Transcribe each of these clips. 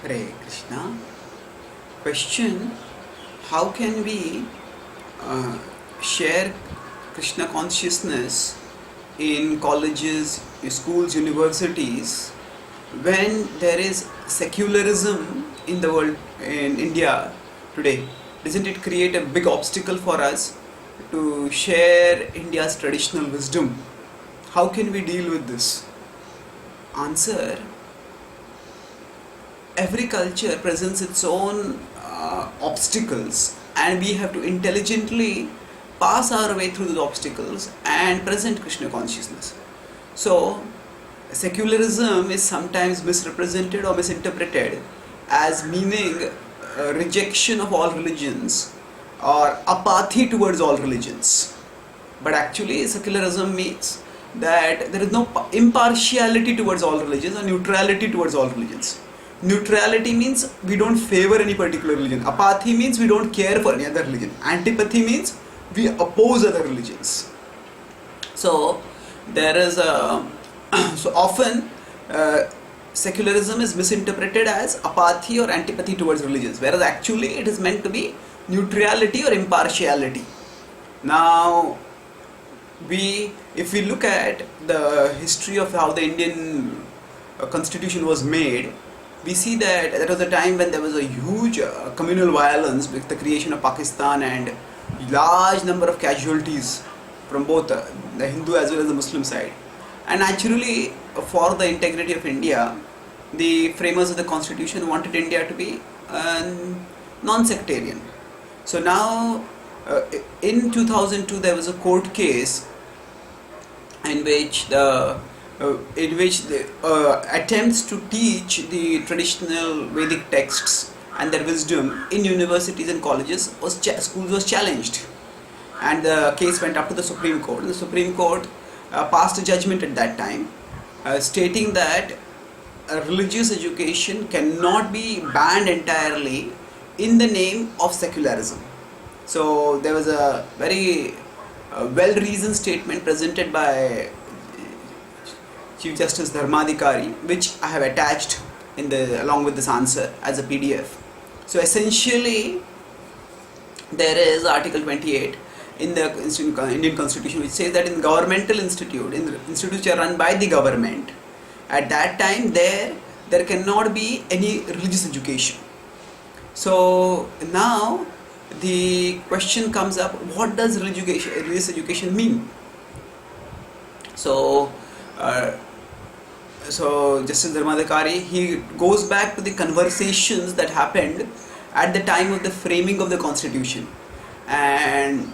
Hare Krishna. Question: how can we share Krishna consciousness in colleges, schools, universities when there is secularism in the world, in India today? Doesn't it create a big obstacle for us to share India's traditional wisdom? How can we deal with this? Answer: every culture presents its own obstacles, and we have to intelligently pass our way through those obstacles and present Krishna consciousness. So, secularism is sometimes misrepresented or misinterpreted as meaning rejection of all religions or apathy towards all religions. But actually, secularism means that there is no impartiality towards all religions or neutrality towards all religions. Neutrality means we don't favor any particular religion. Apathy means we don't care for any other religion. Antipathy means we oppose other religions. So there is a so often secularism is misinterpreted as apathy or antipathy towards religions, whereas actually it is meant to be neutrality or impartiality. Now, if we look at the history of how the Indian constitution was made, we see that there was a time when there was a huge communal violence with the creation of Pakistan and large number of casualties from both the Hindu as well as the Muslim side. And naturally, for the integrity of India, the framers of the constitution wanted India to be non-sectarian. So now, in 2002, there was a court case in which the attempts to teach the traditional Vedic texts and their wisdom in universities and colleges schools was challenged, and the case went up to the Supreme Court. The Supreme Court passed a judgment at that time stating that religious education cannot be banned entirely in the name of secularism. So there was a very well-reasoned statement presented by Chief Justice Dharmadhikari, which I have attached along with this answer as a PDF. So essentially, there is Article 28 in the Indian Constitution, which says that in governmental institutes which are run by the government, at that time there cannot be any religious education. So now the question comes up: what does religious education mean? So Justice Dharmadhikari, he goes back to the conversations that happened at the time of the framing of the constitution, and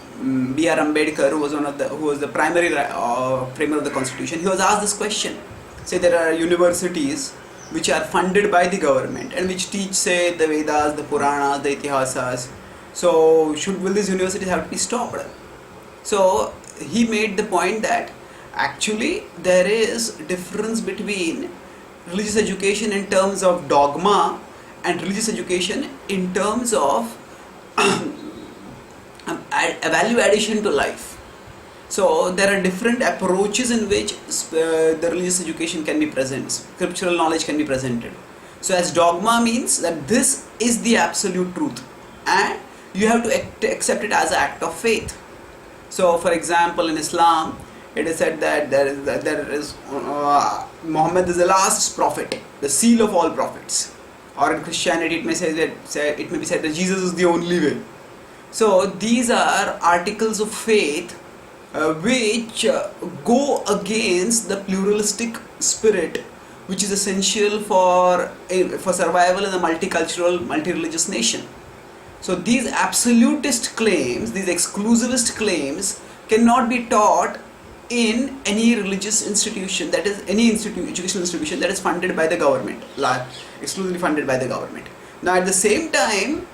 B.R. Ambedkar, who was the primary framer of the constitution, he was asked this question. Say there are universities which are funded by the government and which teach, say, the Vedas, the Puranas, the Itihasas. So will these universities have to be stopped? So he made the point that actually there is difference between religious education in terms of dogma and religious education in terms of a value addition to life. So there are different approaches in which the religious education can be present, scriptural knowledge can be presented. So as dogma means that this is the absolute truth and you have to accept it as an act of faith. So for example, in Islam, it is said that there is Muhammad is the last prophet, the seal of all prophets. Or in Christianity, it may be said that Jesus is the only way. So these are articles of faith which go against the pluralistic spirit, which is essential for survival in a multicultural, multi-religious nation. So these absolutist claims, these exclusivist claims, cannot be taught in any religious institution, that is any educational institution that is funded by the government, exclusively funded by the government. Now at the same time,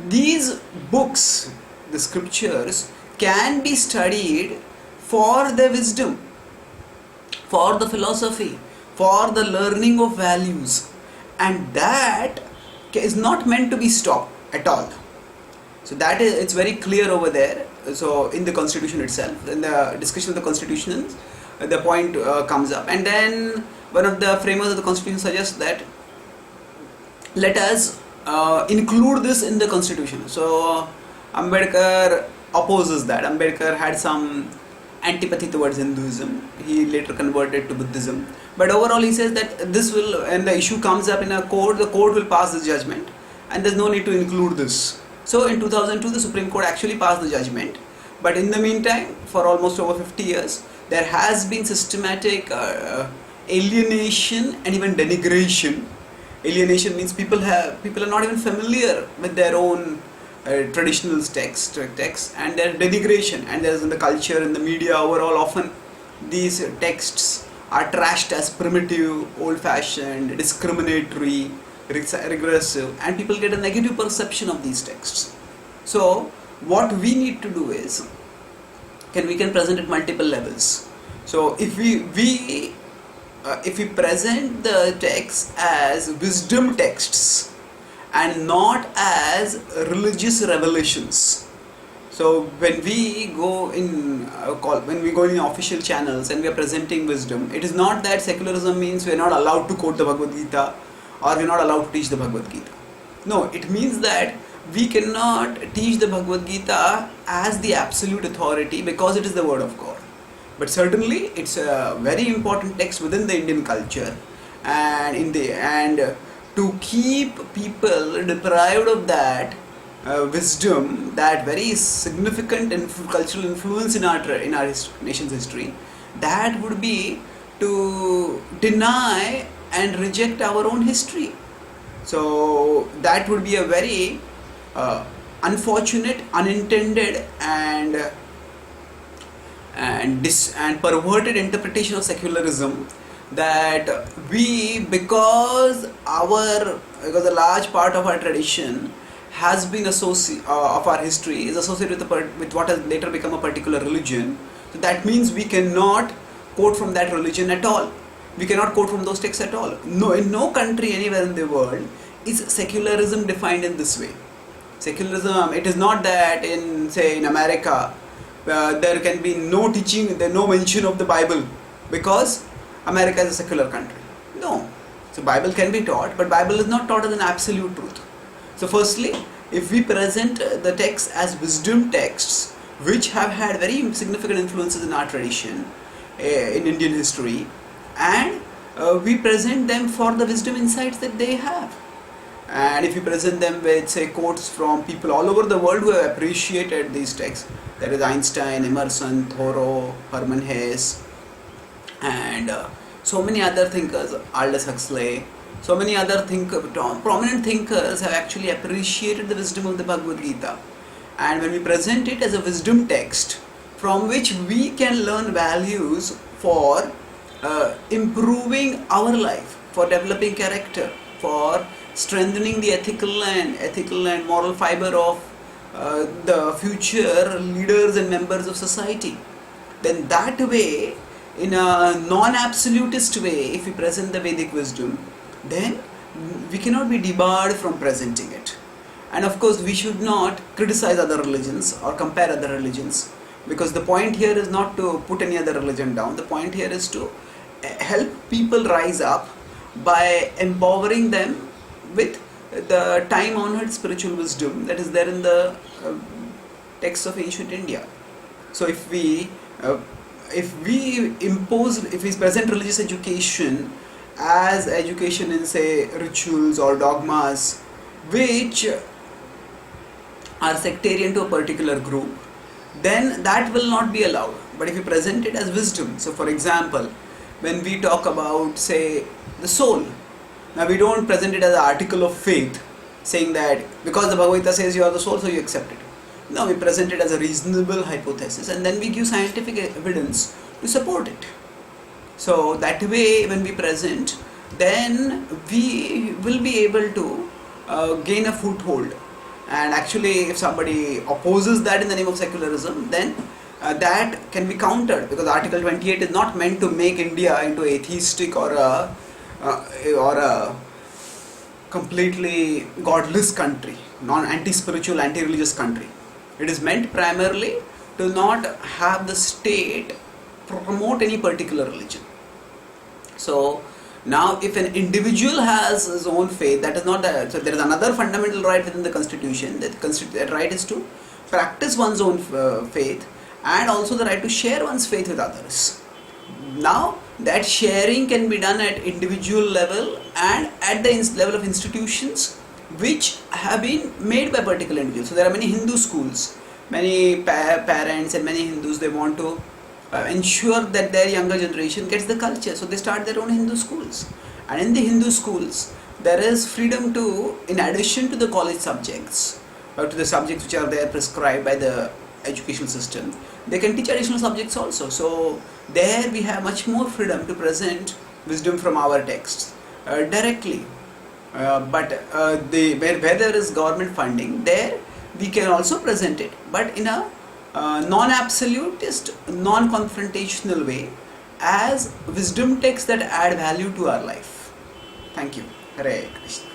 these books, the scriptures, can be studied for their wisdom, for the philosophy, for the learning of values, and that is not meant to be stopped at all. So it's very clear over there. So in the constitution itself, in the discussion of the constitution, the point comes up, and then one of the framers of the constitution suggests that let us include this in the constitution. So Ambedkar opposes that. Ambedkar had some antipathy towards Hinduism. He later converted to Buddhism. But overall, he says that this will, when the issue comes up in a court, the court will pass this judgment, and there's no need to include this. So in 2002, the Supreme Court actually passed the judgment. But in the meantime, for almost over 50 years, there has been systematic alienation and even denigration. Alienation means people are not even familiar with their own traditional texts, and their denigration, and there's in the culture, in the media overall, often these texts are trashed as primitive, old-fashioned, discriminatory, regressive, and people get a negative perception of these texts. So what we need to do is, we can present at multiple levels. So if we present the texts as wisdom texts and not as religious revelations. So when we go in official channels and we are presenting wisdom, it is not that secularism means we are not allowed to quote the Bhagavad Gita or we are not allowed to teach the Bhagavad Gita. No, it means that we cannot teach the Bhagavad Gita as the absolute authority because it is the word of God. But certainly it's a very important text within the Indian culture, and to keep people deprived of that wisdom, that very significant cultural influence in our nation's history, that would be to deny and reject our own history. So that would be a very unfortunate, unintended, and perverted interpretation of secularism, that because a large part of our tradition has been of our history is associated with what has later become a particular religion. So that means we cannot quote from that religion at all. We cannot quote from those texts at all. No, in no country anywhere in the world is secularism defined in this way. Secularism, it is not that in America there can be no teaching, no mention of the Bible because America is a secular country. No. So Bible can be taught, but Bible is not taught as an absolute truth. So firstly, if we present the texts as wisdom texts, which have had very significant influences in our tradition, in Indian history, and we present them for the wisdom insights that they have. And if you present them with, say, quotes from people all over the world who have appreciated these texts, that is Einstein, Emerson, Thoreau, Hermann Hesse, and so many other thinkers, Aldous Huxley, so many other prominent thinkers have actually appreciated the wisdom of the Bhagavad Gita. And when we present it as a wisdom text from which we can learn values for improving our life, for developing character, for strengthening the ethical and moral fiber of the future leaders and members of society, then that way, in a non-absolutist way, if we present the Vedic wisdom, then we cannot be debarred from presenting it. And of course, we should not criticize other religions or compare other religions, because the point here is not to put any other religion down. The point here is to help people rise up by empowering them with the time-honored spiritual wisdom that is there in the texts of ancient India. So if we present religious education as education in, say, rituals or dogmas which are sectarian to a particular group, then that will not be allowed. But if we present it as wisdom, so for example, when we talk about, say, the soul, now we don't present it as an article of faith, saying that because the Bhagavad Gita says you are the soul, so you accept it. No, we present it as a reasonable hypothesis, and then we give scientific evidence to support it. So that way, when we present, then we will be able to gain a foothold. And actually, if somebody opposes that in the name of secularism, then that can be countered, because Article 28 is not meant to make India into atheistic or a completely godless country, anti-spiritual, anti-religious country. It is meant primarily to not have the state promote any particular religion. So Now, if an individual has his own faith, that is not so there is another fundamental right within the constitution. That right is to practice one's own faith, and also the right to share one's faith with others. Now, that sharing can be done at individual level and at the level of institutions which have been made by particular individuals. So there are many Hindu schools, many parents and many Hindus, they want to ensure that their younger generation gets the culture, so they start their own Hindu schools. And in the Hindu schools there is freedom to, in addition to the college subjects, to the subjects which are there prescribed by the educational system, they can teach additional subjects also. So there we have much more freedom to present wisdom from our texts directly. But where there is government funding, there we can also present it, but in a non-absolutist, non-confrontational way, as wisdom texts that add value to our life. Thank you. Hare Krishna.